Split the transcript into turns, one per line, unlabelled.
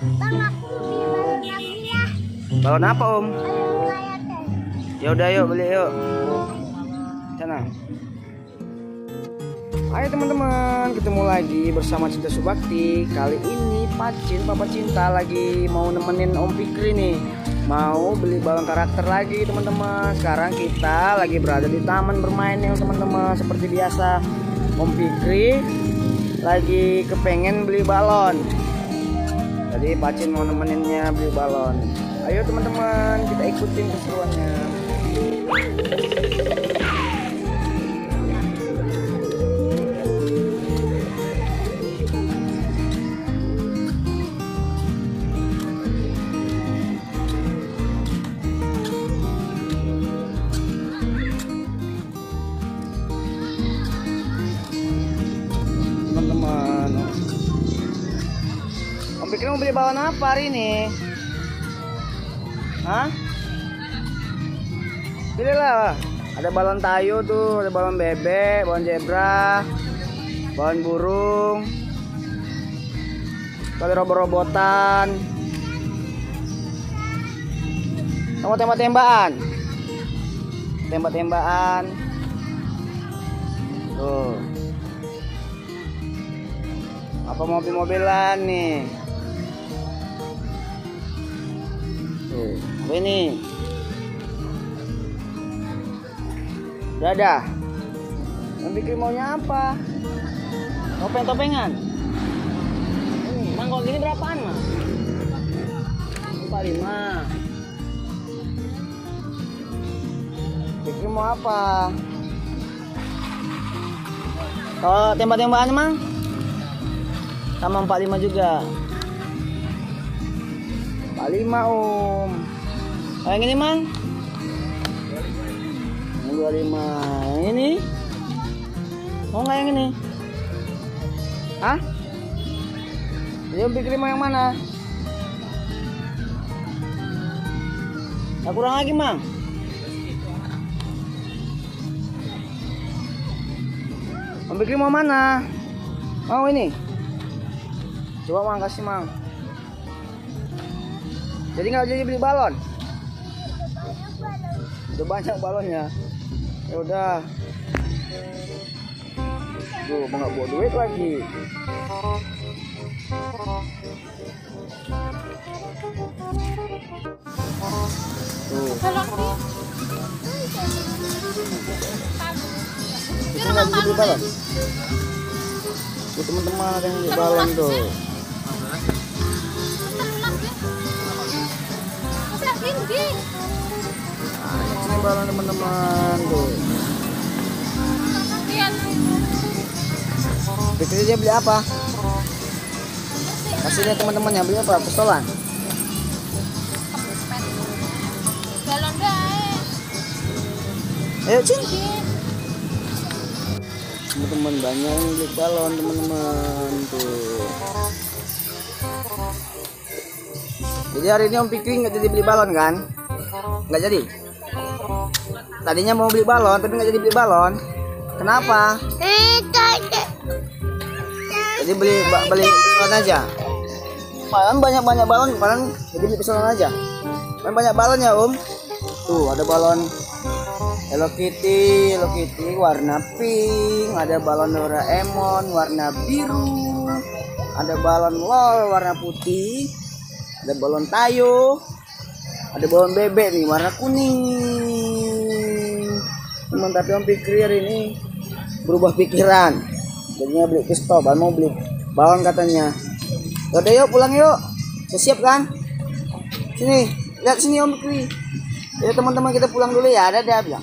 Bang, aku beli balon lagi ya.
Balon apa Om?
Balon kayak teh.
Ya udah yuk beli yuk. Sana. Hai teman-teman, ketemu lagi bersama Cinta Subakti. Kali ini Pacin, Papa Cinta lagi mau nemenin Om Fikri nih. Mau beli balon karakter lagi teman-teman. Sekarang kita lagi berada di taman bermain nih teman-teman. Seperti biasa Om Fikri lagi kepengen beli balon. Jadi Pacin mau nemeninnya beli balon. Ayo teman-teman, kita ikutin keseruannya. Teman-teman, Om Fikri mau beli balon apa hari ini? Hah? Pilihlah. Ada balon tayo tuh, ada balon bebek, balon zebra, balon burung, ada robot-robotan, sama tembak-tembakan, tembak-tembakan. Tuh. Apa mobil-mobilan nih? Tuh, apa ini? Dadah. Yang bikin maunya apa? Topeng-topengan. Mang kok gini berapaan, Mang? 45. Bikin mau apa? Kalau tembak-tembakan, Mang? Sama 45 juga. 45 Om. Oh, yang ini Mang? 25. Yang ini? Mau nggak yang ini? Hah? Jadi Om Fikri mau yang mana? Nah, kurang lagi Mang. Om Fikri mau mana? Mau ini? Coba Mang kasih Mang. Jadi nggak jadi beli balon? Udah banyak balonnya. Ya udah. Tuh, mau nggak bawa duit lagi. Tuh. Itu nggak bisa beli balon. Tuh teman-teman ada yang beli balon tuh. Ini balon teman-teman tuh. Fikri dia beli apa? Kasih lihat teman-temannya beli apa? Pistolan.
Balon deh.
Ayo Cin. Teman-teman banyak yang beli balon teman-teman tuh. Jadi hari ini Om Fikri nggak jadi beli balon kan? Nggak jadi. Tadinya mau beli balon tapi nggak jadi beli balon. Kenapa? Jadi beli pistolan aja. Malah banyak balon, malah jadi beli pistolan aja. Banyak balon ya Om. Tuh ada balon Hello Kitty warna pink, ada balon Doraemon warna biru, ada balon LOL warna putih, ada balon tayo, ada balon bebek nih warna kuning. Teman, tapi Om Fikri hari ini berubah pikiran, jadinya beli pistol, mau beli balon katanya. Udah yuk pulang yuk, siap kan? Sini, lihat sini Om Fikri. Ya teman-teman kita pulang dulu ya, dadah bilang.